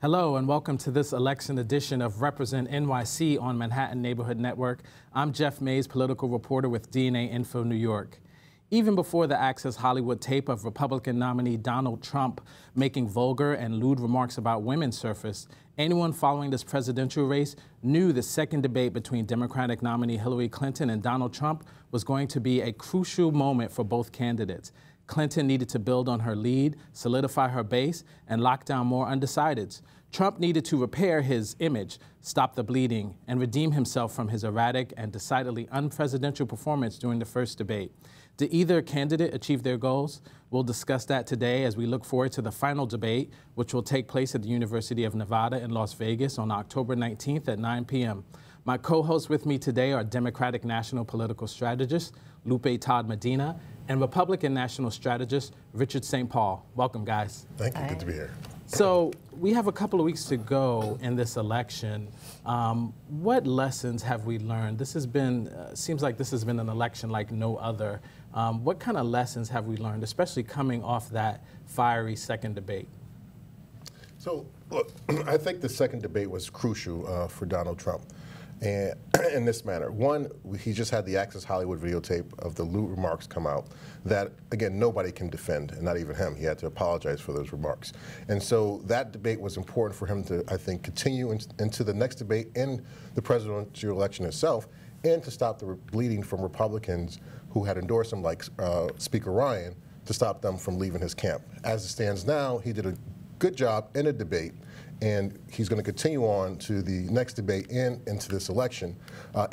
Hello and welcome to this election edition of Represent NYC on Manhattan Neighborhood Network. I'm Jeff Mays, political reporter with DNA Info New York. Even before the Access Hollywood tape of Republican nominee Donald Trump making vulgar and lewd remarks about women surfaced, anyone following this presidential race knew the second debate between Democratic nominee Hillary Clinton and Donald Trump was going to be a crucial moment for both candidates. Clinton needed to build on her lead, solidify her base, and lock down more undecideds. Trump needed to repair his image, stop the bleeding, and redeem himself from his erratic and decidedly unpresidential performance during the first debate. Did either candidate achieve their goals? We'll discuss that today as we look forward to the final debate, which will take place at the University of Nevada in Las Vegas on October 19th at 9 p.m. My co-hosts with me today are Democratic National Political Strategist Lupe Todd-Medina and Republican National Strategist Richard St. Paul. Welcome, guys. Thank you. Good to be here. So we have a couple of weeks to go in this election. What lessons have we learned? This has been, seems like this has been an election like no other. What kind of lessons have we learned, especially coming off that fiery second debate? So, look, I think the second debate was crucial for Donald Trump. And in this manner. One, he just had the Access Hollywood videotape of the lewd remarks come out that, again, nobody can defend, and not even him. He had to apologize for those remarks. And so that debate was important for him to, I think, continue into the next debate in the presidential election itself, and to stop the bleeding from Republicans who had endorsed him, like Speaker Ryan, to stop them from leaving his camp. As it stands now, he did a good job in a debate, and he's going to continue on to the next debate and into this election.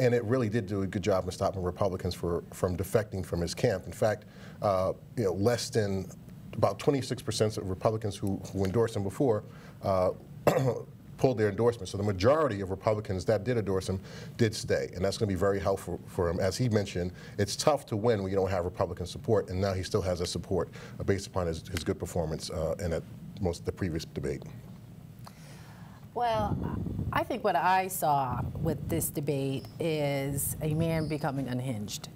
And it really did do a good job in stopping Republicans from defecting from his camp. In fact, less than about 26% of Republicans who endorsed him before pulled their endorsement. So the majority of Republicans that did endorse him did stay. And that's going to be very helpful for him. As he mentioned, it's tough to win when you don't have Republican support. And now he still has that support based upon his good performance in the previous debate. Well, I think what I saw with this debate is a man becoming unhinged.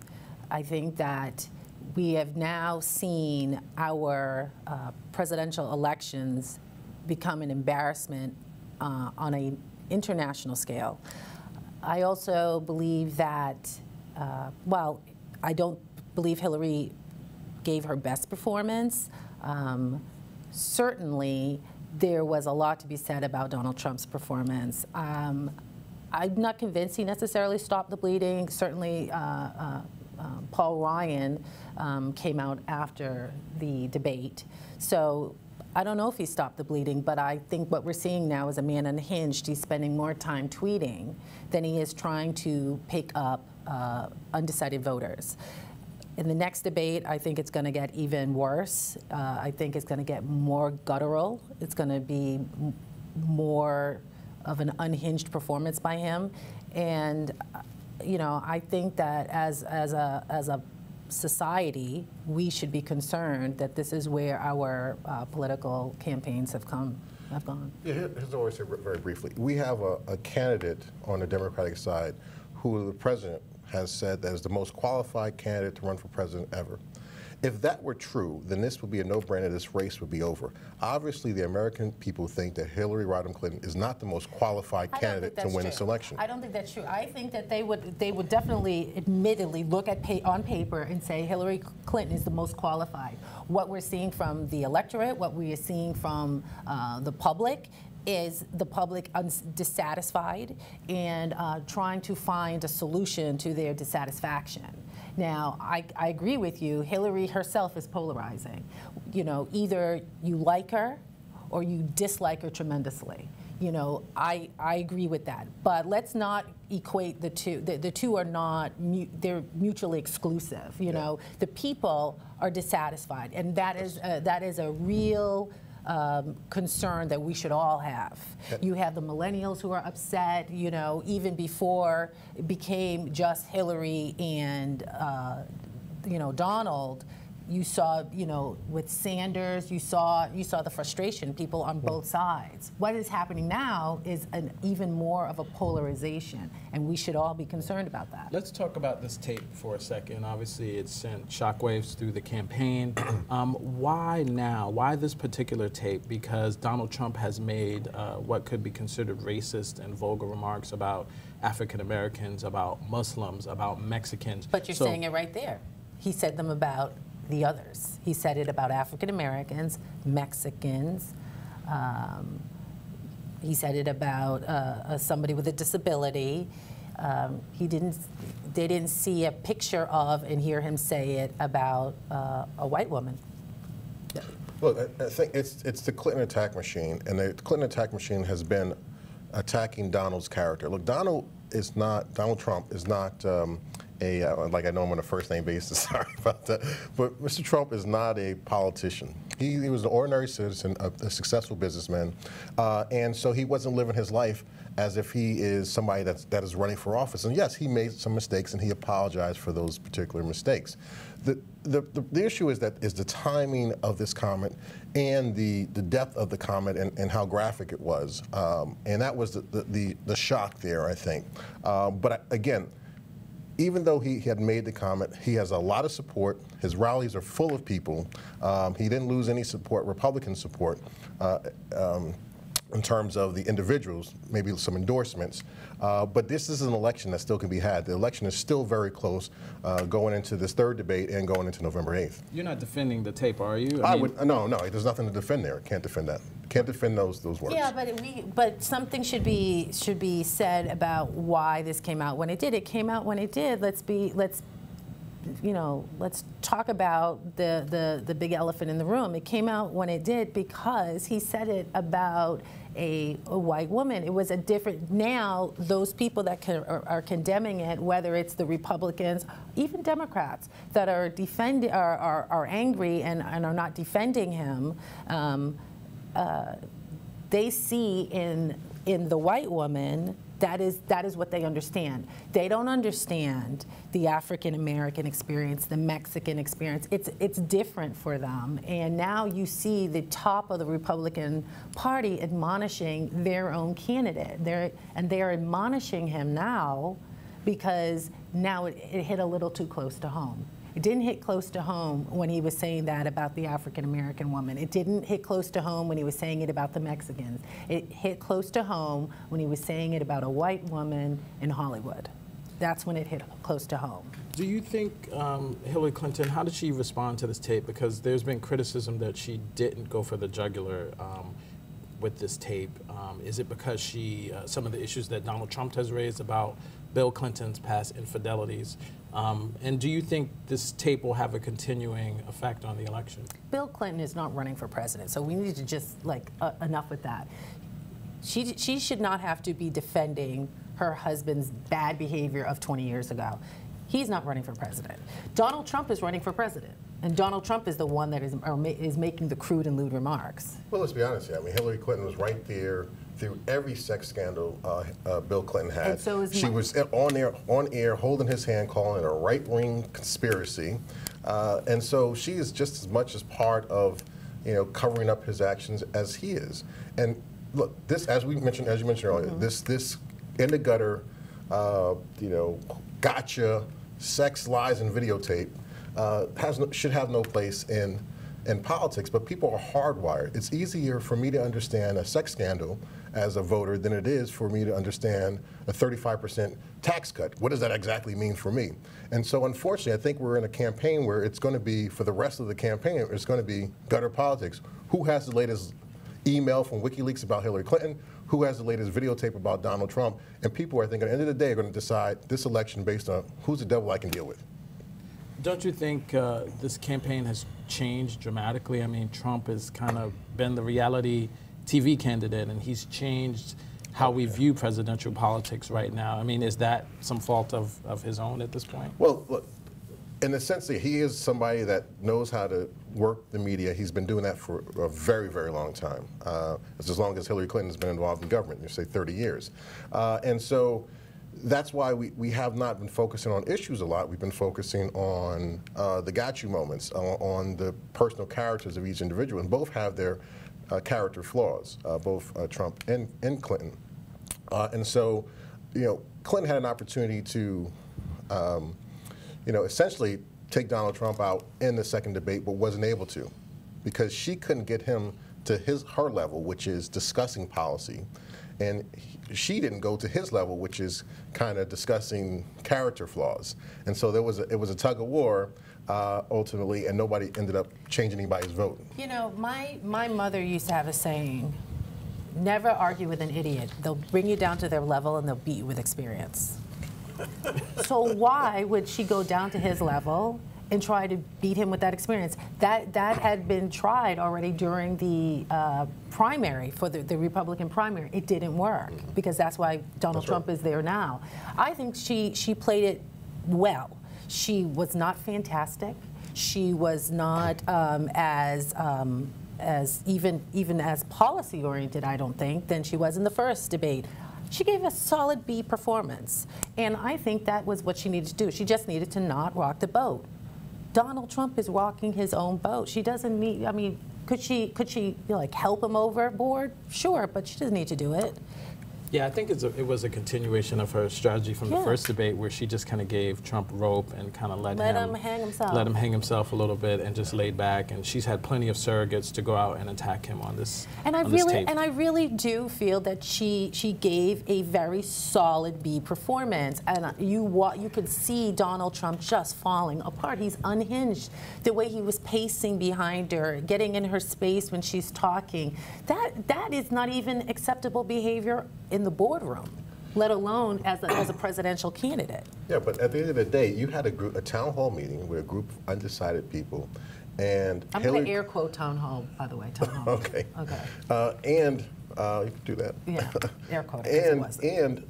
I think that we have now seen our presidential elections become an embarrassment on an international scale. I also believe that, well, I don't believe Hillary gave her best performance. Certainly, there was a lot to be said about Donald Trump's performance. I'm not convinced he necessarily stopped the bleeding. Certainly, Paul Ryan came out after the debate. So I don't know if he stopped the bleeding, but I think what we're seeing now is a man unhinged. He's spending more time tweeting than he is trying to pick up undecided voters. In the next debate, I think it's going to get even worse. I think it's going to get more guttural. It's going to be more of an unhinged performance by him. And, I think that as a society, we should be concerned that this is where our political campaigns have gone. Yeah, here's what I say very briefly. We have a candidate on the Democratic side who the president has said that is the most qualified candidate to run for president ever. If that were true, then this would be a no-brainer. This race would be over. Obviously, the American people think that Hillary Rodham Clinton is not the most qualified candidate to win this election. I don't think that's true. I think that they would definitely, admittedly, look at on paper and say Hillary Clinton is the most qualified. What we're seeing from the electorate, what we are seeing from the public, is the public dissatisfied and trying to find a solution to their dissatisfaction. Now, I agree with you. Hillary herself is polarizing. Either you like her or you dislike her tremendously. I agree with that. But let's not equate the two. The two are not, they're mutually exclusive. The people are dissatisfied, and that is a real concern that we should all have. You have the millennials who are upset, even before it became just Hillary and, Donald. You saw, you know, with Sanders, you saw the frustration, people on both sides. What is happening now is even more of a polarization, and we should all be concerned about that. Let's talk about this tape for a second. Obviously, it sent shockwaves through the campaign. Why now? Why this particular tape? Because Donald Trump has made what could be considered racist and vulgar remarks about African Americans, about Muslims, about Mexicans. But you're saying it right there. He said them about the others. He said it about African Americans, Mexicans. He said it about somebody with a disability. They didn't see a picture of and hear him say it about a white woman. Look, I think it's the Clinton attack machine, and the Clinton attack machine has been attacking Donald's character. Look, Donald Trump is not like I know him on a first name basis, sorry about that, but Mr. Trump is not a politician. He was an ordinary citizen, a successful businessman, and so he wasn't living his life as if he is somebody that is running for office. And yes, he made some mistakes, and he apologized for those particular mistakes. The issue is the timing of this comment and the depth of the comment and how graphic it was, and that was the shock there, I think. But again, even though he had made the comment, he has a lot of support. His rallies are full of people. He didn't lose any support, Republican support, in terms of the individuals, maybe some endorsements. But this is an election that still can be had. The election is still very close going into this third debate and going into November 8th. You're not defending the tape, are you? No, there's nothing to defend there. Can't defend that. Can't defend those words. Yeah, but something should be said about why this came out when it did. It came out when it did. Let's talk about the big elephant in the room. It came out when it did because he said it about a white woman. It was a different, now those people that are condemning it, whether it's the Republicans, even Democrats that are angry and are not defending him, they see in the white woman, that is what they understand. They don't understand the African American experience, the Mexican experience. It's different for them. And now you see the top of the Republican Party admonishing their own candidate. They're admonishing him now because now it hit a little too close to home. It didn't hit close to home when he was saying that about the African-American woman. It didn't hit close to home when he was saying it about the Mexicans. It hit close to home when he was saying it about a white woman in Hollywood. That's when it hit close to home. Do you think Hillary Clinton, how did she respond to this tape? Because there's been criticism that she didn't go for the jugular with this tape. Is it because some of the issues that Donald Trump has raised about Bill Clinton's past infidelities? And do you think this tape will have a continuing effect on the election? Bill Clinton is not running for president, so we need to just, enough with that. She should not have to be defending her husband's bad behavior of 20 years ago. He's not running for president. Donald Trump is running for president, and Donald Trump is the one that is making the crude and lewd remarks. Well, let's be honest here. I mean, Hillary Clinton was right there through every sex scandal Bill Clinton had. And so she was on air holding his hand, calling it a right-wing conspiracy. And so she is just as much as part of, covering up his actions as he is. And look, this, as you mentioned earlier, this in the gutter, gotcha, sex, lies, and videotape should have no place in politics, but people are hardwired. It's easier for me to understand a sex scandal as a voter than it is for me to understand a 35% tax cut. What does that exactly mean for me? And so unfortunately, I think we're in a campaign where it's going to be, for the rest of the campaign, it's going to be gutter politics. Who has the latest email from WikiLeaks about Hillary Clinton? Who has the latest videotape about Donald Trump? And people, I think, at the end of the day, are going to decide this election based on who's the devil I can deal with. Don't you think this campaign has changed dramatically? I mean, Trump has kind of been the reality TV candidate, and he's changed how we view presidential politics right now. I mean, is that some fault of his own at this point? Well, look, in the sense that he is somebody that knows how to work the media. He's been doing that for a very, very long time. It's as long as Hillary Clinton's been involved in government, you say 30 years. And so that's why we have not been focusing on issues a lot. We've been focusing on the got you moments, on the personal characters of each individual, and both have their character flaws, both Trump and Clinton. And so, Clinton had an opportunity to, essentially take Donald Trump out in the second debate, but wasn't able to, because she couldn't get him to her level, which is discussing policy, and she didn't go to his level, which is kind of discussing character flaws. And so it was a tug of war ultimately, and nobody ended up changing anybody's vote. My mother used to have a saying: never argue with an idiot. They'll bring you down to their level and they'll beat you with experience. So why would she go down to his level and try to beat him with that experience? That had been tried already during the primary, for the Republican primary. It didn't work, because that's why Donald Trump is there now. I think she played it well. She was not fantastic. She was not as even as policy oriented, I don't think, than she was in the first debate. She gave a solid B performance, and I think that was what she needed to do. She just needed to not rock the boat. Donald Trump is rocking his own boat. She doesn't need, I mean, could she like help him overboard? Sure, but she doesn't need to do it. Yeah, I think it was a continuation of her strategy from the first debate, where she just kind of gave Trump rope and kind of let him hang himself. Let him hang himself a little bit and just laid back. And she's had plenty of surrogates to go out and attack him on this. And I really do feel that she gave a very solid B performance. And you could see Donald Trump just falling apart. He's unhinged. The way he was pacing behind her, getting in her space when she's talking, that is not even acceptable behavior in the boardroom, let alone as a presidential candidate. Yeah, but at the end of the day, you had a town hall meeting with a group of undecided people, and I'm going to air quote town hall, by the way, town hall. Okay. Okay. And you can do that. Yeah, air quote. And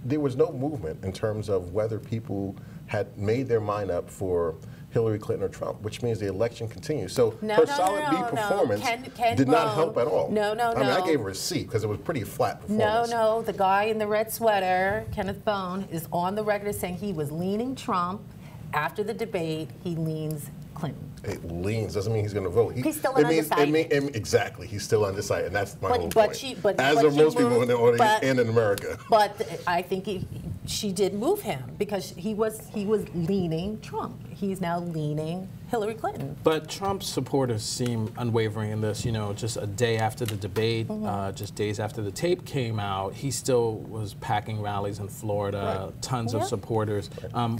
there was no movement in terms of whether people had made their mind up for Hillary Clinton or Trump, which means the election continues. So her solid B performance did not help at all. No. I mean, I gave her a C because it was pretty flat performance. No, the guy in the red sweater, Kenneth Bone, is on the record as saying he was leaning Trump. After the debate, he leans Clinton. It leans doesn't mean he's going to vote. He's still undecided. Exactly, he's still undecided, and that's my whole point. But as are most people in the audience and in America. But I think she did move him, because he was leaning Trump. He's now leaning Hillary Clinton. But Trump's supporters seem unwavering in this. Just a day after the debate, just days after the tape came out, he still was packing rallies in Florida, tons of supporters.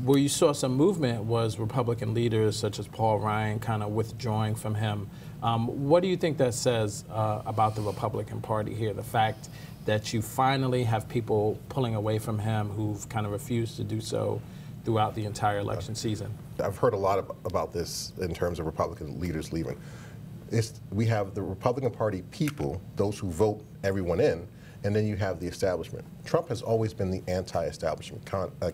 Where you saw some movement was Republican leaders such as Paul Ryan kind of withdrawing from him. What do you think that says about the Republican Party here? The fact that you finally have people pulling away from him who've kind of refused to do so throughout the entire election season? I've heard a lot about this in terms of Republican leaders leaving. We have the Republican Party people, those who vote everyone in, and then you have the establishment. Trump has always been the anti-establishment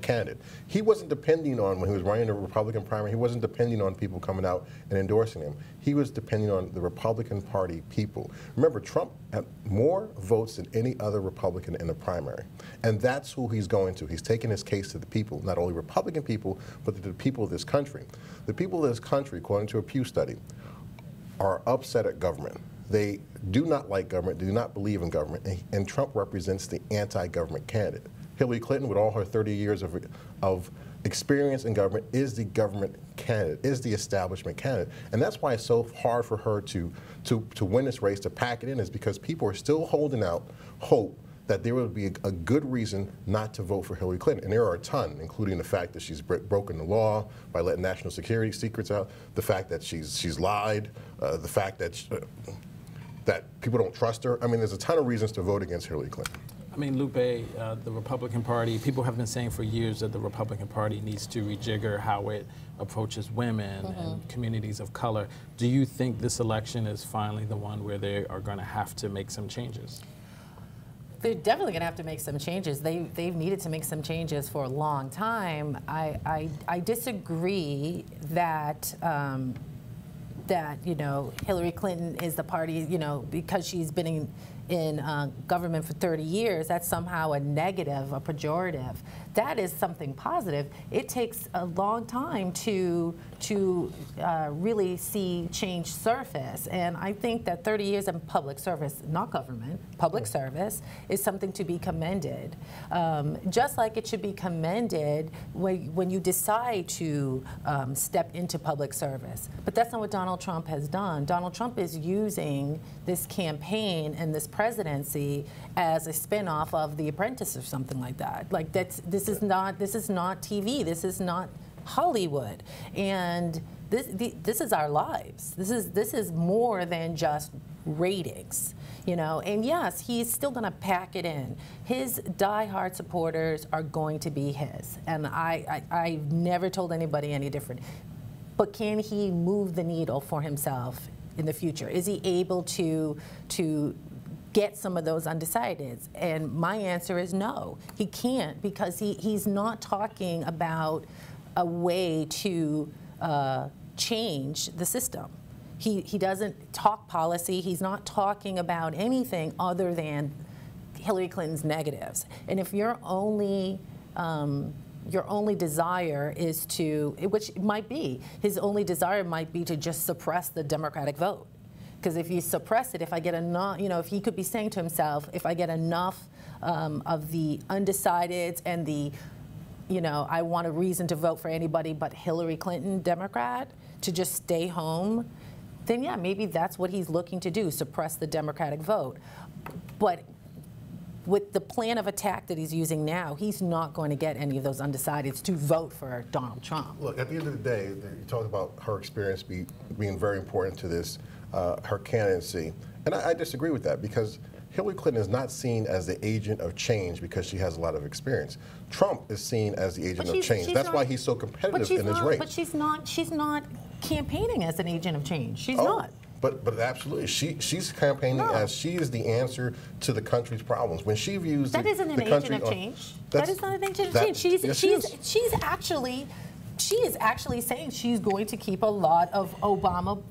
candidate. He wasn't depending on, when he was running the Republican primary, he wasn't depending on people coming out and endorsing him. He was depending on the Republican Party people. Remember, Trump had more votes than any other Republican in the primary. And that's who he's going to. He's taking his case to the people, not only Republican people, but to the people of this country. The people of this country, according to a Pew study, are upset at government. They do not like government, they do not believe in government, and Trump represents the anti-government candidate. Hillary Clinton, with all her 30 years of experience in government, is the government candidate, is the establishment candidate. And that's why it's so hard for her to win this race, to pack it in, is because people are still holding out hope that there would be a good reason not to vote for Hillary Clinton. And there are a ton, including the fact that she's broken the law by letting national security secrets out, the fact that she's lied, the fact that that people don't trust her. I mean, there's a ton of reasons to vote against Hillary Clinton. I mean, Lupe, the Republican Party, people have been saying for years that the Republican Party needs to rejigger how it approaches women and communities of color. Do you think this election is finally the one where they are going to have to make some changes? They're definitely going to have to make some changes. They've needed to make some changes for a long time. I disagree that you know, Hillary Clinton is the party, you know, because she's been in government for 30 years, that's somehow a negative, a pejorative. That is something positive. It takes a long time to really see change surface. And I think that 30 years in public service, not government, public service, is something to be commended. Just like it should be commended when you decide to step into public service. But that's not what Donald Trump has done. Donald Trump is using this campaign and this presidency as a spin-off of The Apprentice or something like that. Like this is not TV. This is not Hollywood. And this is our lives. This is more than just ratings, you know. And yes, he's still going to pack it in. His diehard supporters are going to be his, and I've never told anybody any different. But can he move the needle for himself in the future? Is he able to get some of those undecideds? And my answer is no, he can't, because he's not talking about a way to change the system. He doesn't talk policy. He's not talking about anything other than Hillary Clinton's negatives. And if your only desire is to, which it might be, his only desire might be to just suppress the Democratic vote. Because if you suppress it, if I get enough, you know, if he could be saying to himself, if I get enough of the undecideds and the, you know, I want a reason to vote for anybody but Hillary Clinton, Democrat, to just stay home, then yeah, maybe that's what he's looking to do, suppress the Democratic vote. But with the plan of attack that he's using now, he's not going to get any of those undecideds to vote for Donald Trump. Look, at the end of the day, you talked about her experience being very important to this, her candidacy. And I disagree with that, because Hillary Clinton is not seen as the agent of change because she has a lot of experience. Trump is seen as the agent of change. That's why he's so competitive in his race. But she's not campaigning as an agent of change. She's not. But absolutely, she's campaigning as she is the answer to the country's problems. When she views that isn't an agent of change. That is not an agent of change. She is actually saying she's going to keep a lot of Obama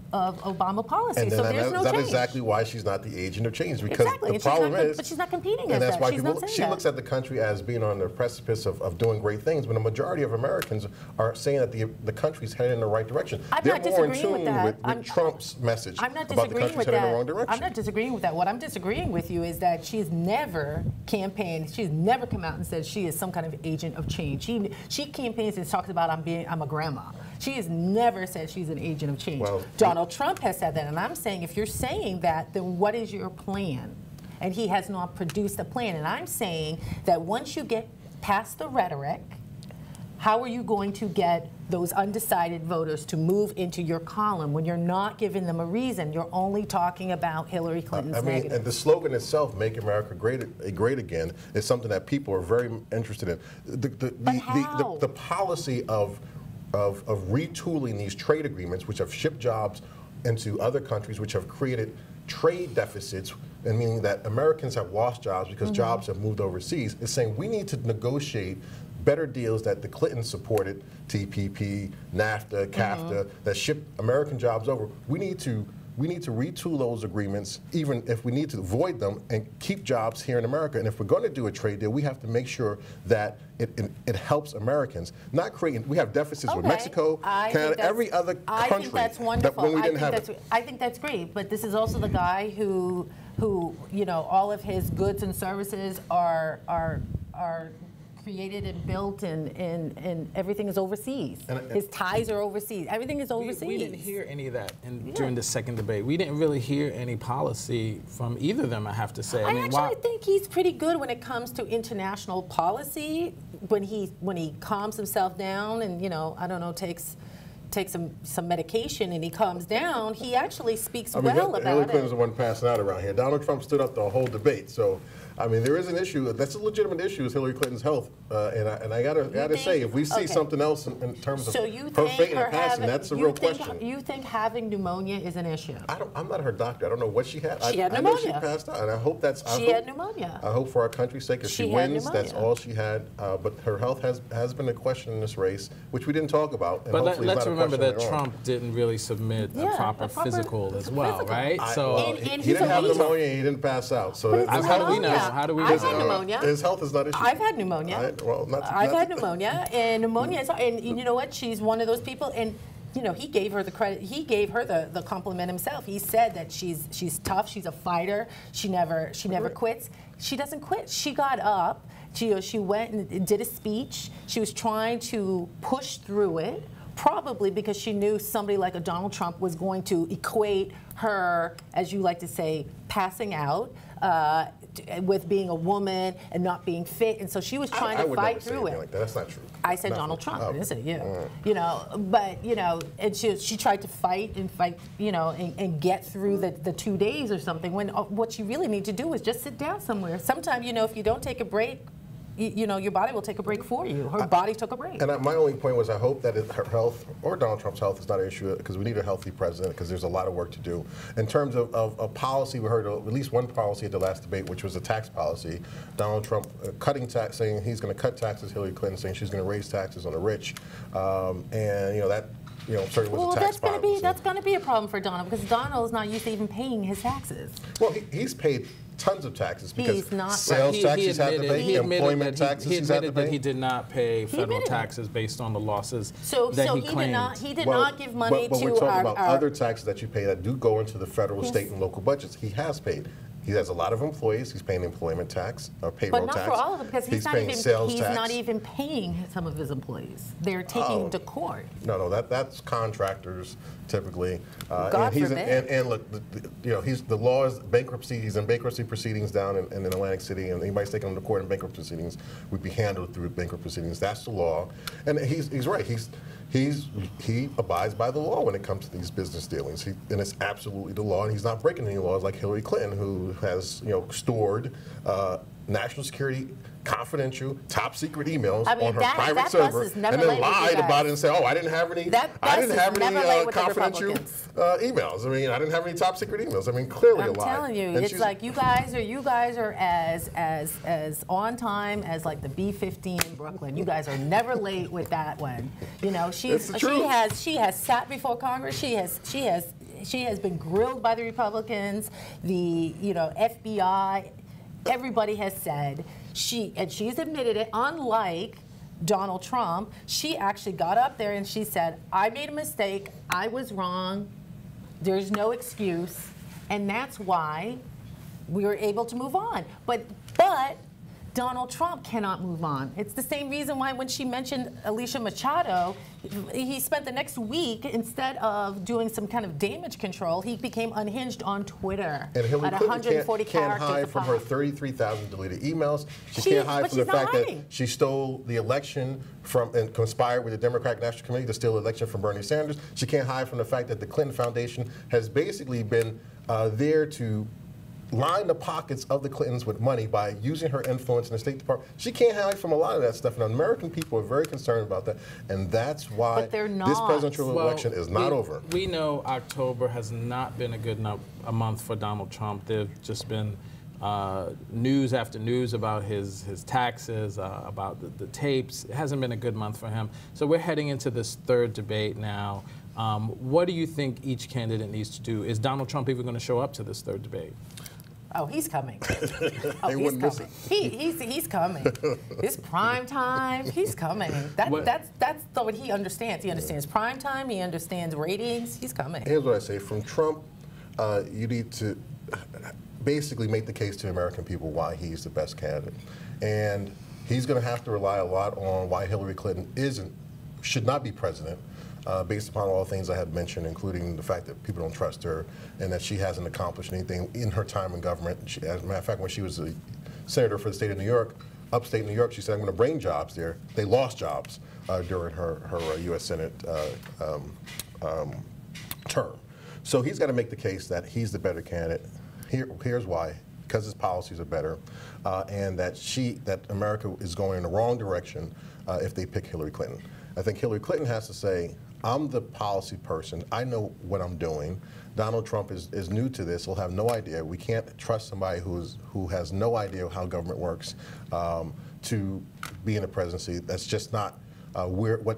policy. And so there's no change. That's exactly why she's not the agent of change, because the problem is, but she's not competing and as that's that. why she looks at the country as being on the precipice of doing great things, when a majority of Americans are saying that the country's headed in the right direction. They're more in tune with Trump's message about the country's headed in the wrong direction. I'm not disagreeing with that. What I'm disagreeing with you is that she's never campaigned. She's never come out and said she is some kind of agent of change. She campaigns and talks about I'm a grandma. She has never said she's an agent of change. Well, Donald Trump has said that, and I'm saying, if you're saying that, then what is your plan? And he has not produced a plan. And I'm saying that once you get past the rhetoric, how are you going to get those undecided voters to move into your column when you're not giving them a reason? You're only talking about Hillary Clinton's negatives. And the slogan itself, "Make America Great Again," is something that people are very interested in. The policy of retooling these trade agreements, which have shipped jobs into other countries, which have created trade deficits, and meaning that Americans have lost jobs because jobs have moved overseas, is saying we need to negotiate better deals that the Clintons supported, TPP, NAFTA, CAFTA, that shipped American jobs over. We need to retool those agreements, even if we need to void them, and keep jobs here in America. And if we're going to do a trade deal, we have to make sure that it helps Americans. Not creating, we have deficits with Mexico, Canada, every other country. I think that's wonderful. When we didn't have it. I think that's great. But this is also the guy who you know, all of his goods and services are created and built, and everything is overseas. His ties are overseas. Everything is overseas. We didn't hear any of that during the second debate. We didn't really hear any policy from either of them, I have to say. I actually think he's pretty good when it comes to international policy. When he calms himself down and, you know, I don't know, takes some medication and he calms down, he actually speaks well about it. Hillary Clinton's the one passing out around here. Donald Trump stood up the whole debate, so I mean, there is an issue. That's a legitimate issue. Is Hillary Clinton's health, and I gotta say, if we see something else in terms of her fate and passing, that's a real question. You think having pneumonia is an issue? I'm not her doctor. I don't know what she had. She had pneumonia. I know she passed out, and I hope that's. She had pneumonia. I hope for our country's sake, if she wins, that's all she had. But her health has been a question in this race, which we didn't talk about. And but let's remember that Trump didn't really submit a proper physical as well, right? So he didn't have pneumonia. He didn't pass out. So how do we know? How do we know? I've had pneumonia. His health is not an issue. I've had pneumonia. I've had pneumonia, and pneumonia is, and you know what? She's one of those people, and you know, he gave her the credit. He gave her the compliment himself. He said that she's tough. She's a fighter. She never quits. She doesn't quit. She got up. She went and did a speech. She was trying to push through it, probably because she knew somebody like a Donald Trump was going to equate her, as you like to say, passing out. With being a woman and not being fit, and so she was trying to fight through it. Like that. That's not true. I said Donald Trump, I didn't say you. You know, but you know, and she tried to fight, you know, and get through the 2 days or something. When what you really need to do is just sit down somewhere. Sometimes, you know, if you don't take a break, you know, your body will take a break for you. Her body took a break. And my only point was I hope that her health or Donald Trump's health is not an issue because we need a healthy president because there's a lot of work to do. In terms of policy, we heard at least one policy at the last debate, which was a tax policy. Donald Trump cutting tax, saying he's going to cut taxes. Hillary Clinton saying she's going to raise taxes on the rich. And, you know, that certainly was a tax policy. That's going to be a problem for Donald because Donald's not used to even paying his taxes. Well, he's paid tons of taxes because sales taxes he's had to pay, employment taxes he's had to pay. That he did not pay federal taxes based on the losses that he claimed. He did not give money but to we're talking about other taxes that you pay that do go into the federal, state, and local budgets. He has paid. He has a lot of employees. He's paying employment tax, payroll tax. But not for all of them, because he's not even paying some of his employees. They're taking to court. No, that's contractors typically. God forbid. And look, you know, the law is bankruptcy. He's in bankruptcy proceedings down in Atlantic City, and anybody's taking him to court in bankruptcy proceedings would be handled through bankruptcy proceedings. That's the law, and he's right. He abides by the law when it comes to these business dealings, and it's absolutely the law, and he's not breaking any laws like Hillary Clinton, who has stored national security, confidential, top secret emails on her private server, and then lied about it and said, "Oh, I didn't have any confidential emails. I mean, I didn't have any top secret emails. I mean, clearly a lie." I'm telling you, it's like you guys are as on time as like the B-15 in Brooklyn. You guys are never late with that one. You know, she has sat before Congress. She has been grilled by the Republicans, the FBI. Everybody has said she's admitted it. Unlike Donald Trump, she actually got up there and she said, "I made a mistake. I was wrong. There's no excuse," and that's why we were able to move on. But Donald Trump cannot move on. It's the same reason why when she mentioned Alicia Machado, he spent the next week, instead of doing some kind of damage control, he became unhinged on Twitter at Clinton 140 can't hide from her 33,000 deleted emails. She can't hide from the fact that she stole the election and conspired with the Democratic National Committee to steal the election from Bernie Sanders. She can't hide from the fact that the Clinton Foundation has basically been there to line the pockets of the Clintons with money by using her influence in the State Department. She can't hide from a lot of that stuff, and American people are very concerned about that, and that's why this presidential election is not over. We know October has not been a good a month for Donald Trump. There have just been news after news about his taxes, about the tapes. It hasn't been a good month for him. So we're heading into this third debate now. What do you think each candidate needs to do? Is Donald Trump even going to show up to this third debate? Oh, he's coming. He's coming. He's coming. It's prime time. He's coming. That's what he understands. He understands prime time. He understands ratings. He's coming. Here's what I say: from Trump, you need to basically make the case to American people why he's the best candidate, and he's going to have to rely a lot on why Hillary Clinton should not be president. Based upon all the things I had mentioned, including the fact that people don't trust her and that she hasn't accomplished anything in her time in government. As a matter of fact, when she was a senator for the state of New York, upstate New York, she said, "I'm going to bring jobs there." They lost jobs during her U.S. Senate term. So he's got to make the case that he's the better candidate. Here's why. because his policies are better, and that America is going in the wrong direction if they pick Hillary Clinton. I think Hillary Clinton has to say, I'm the policy person. I know what I'm doing. Donald Trump is new to this. He'll have no idea. We can't trust somebody who has no idea how government works to be in the presidency. That's just not the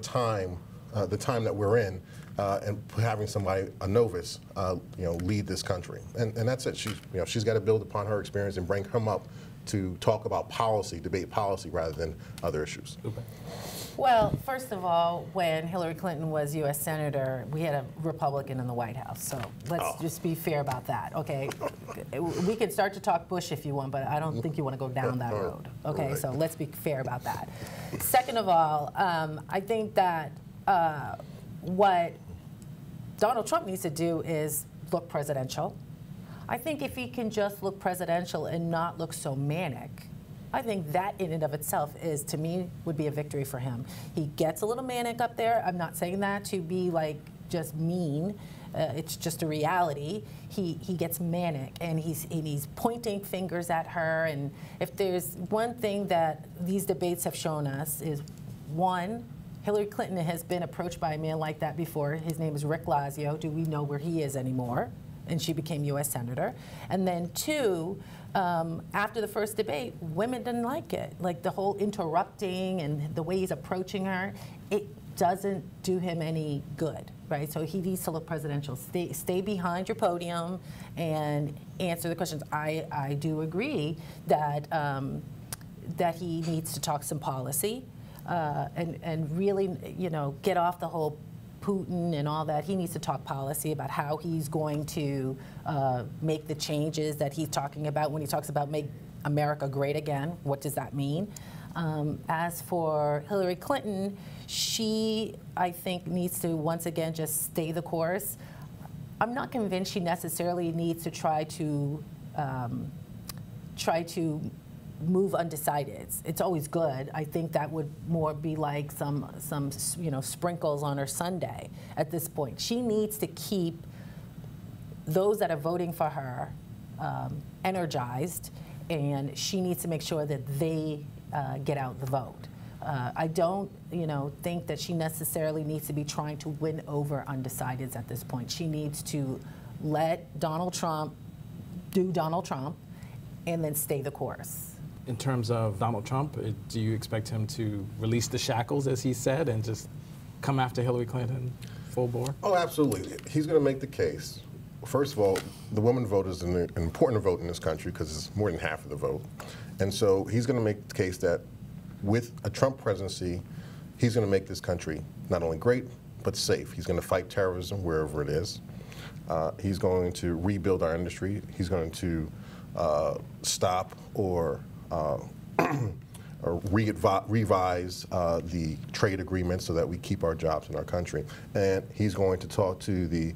time that we're in, and having somebody, a novice, lead this country. And that's it. She's got to build upon her experience and bring him up to talk about policy, debate policy, rather than other issues. Lupe. Well, first of all, when Hillary Clinton was U.S. Senator, we had a Republican in the White House. So let's just be fair about that, okay? We can start to talk Bush if you want, but I don't think you want to go down that road, okay? Right. So let's be fair about that. Second of all, I think that what Donald Trump needs to do is look presidential. I think if he can just look presidential and not look so manic, I think that in and of itself to me, would be a victory for him. He gets a little manic up there. I'm not saying that to be like just mean. It's just a reality. He gets manic, and he's pointing fingers at her. And if there's one thing that these debates have shown us is, one, Hillary Clinton has been approached by a man like that before. His name is Rick Lazio. Do we know where he is anymore? And she became U.S. Senator. And then two, after the first debate, women didn't like it. Like the whole interrupting and the way he's approaching her, it doesn't do him any good, right? So he needs to look presidential. Stay behind your podium and answer the questions. I do agree that that he needs to talk some policy and really, get off the whole Putin and all that. He needs to talk policy about how he's going to make the changes that he's talking about when he talks about make America great again. What does that mean? As for Hillary Clinton, she, I think, needs to once again just stay the course. I'm not convinced she necessarily needs to try to move undecideds. It's always good. I think that would more be like some sprinkles on her sundae at this point. She needs to keep those that are voting for her energized, and she needs to make sure that they get out the vote. I don't, think that she necessarily needs to be trying to win over undecideds at this point. She needs to let Donald Trump do Donald Trump and then stay the course. In terms of Donald Trump, do you expect him to release the shackles, as he said, and just come after Hillary Clinton full bore? Oh, absolutely. He's going to make the case. First of all, the woman vote is an important vote in this country because it's more than half of the vote. And so he's going to make the case that with a Trump presidency, he's going to make this country not only great, but safe. He's going to fight terrorism wherever it is. He's going to rebuild our industry. He's going to stop or revise the trade agreements so that we keep our jobs in our country. And he's going to talk to the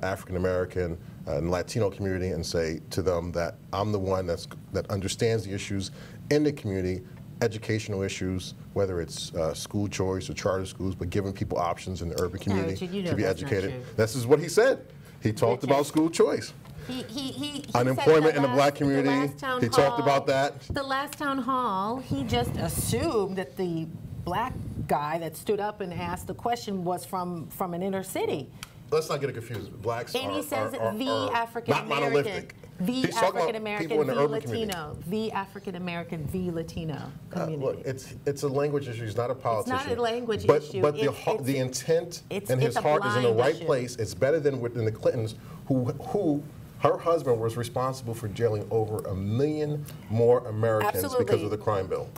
African American and Latino community and say to them that I'm the one that understands the issues in the community, educational issues, whether it's school choice or charter schools, but giving people options in the urban community to be educated. This is what he said. He talked about school choice. He unemployment in the black community. He talked about that. The last town hall, he just assumed that the black guy that stood up and asked the question was from an inner city. Let's not get it confused. Blacks and he says the African not monolithic. The African American, the Latino, the African American, the Latino community. Look, it's a language issue. He's not a politician. It's not a language issue. But the intent and his heart is in the right place. It's better than within the Clintons, who her husband was responsible for jailing over 1 million more Americans because of the crime bill.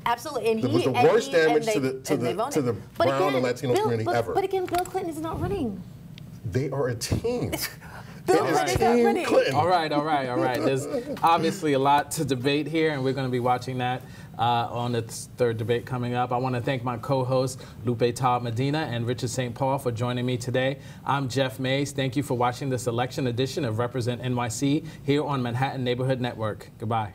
Absolutely, and it was the worst damage to the brown and Latino community ever. But again, Bill Clinton is not running. They are a team. Bill Clinton is not running. All right. There's obviously a lot to debate here, and we're going to be watching that on the third debate coming up. I want to thank my co-hosts, Lupe Todd-Medina and Richard St. Paul, for joining me today. I'm Jeff Mays. Thank you for watching this election edition of Represent NYC here on Manhattan Neighborhood Network. Goodbye.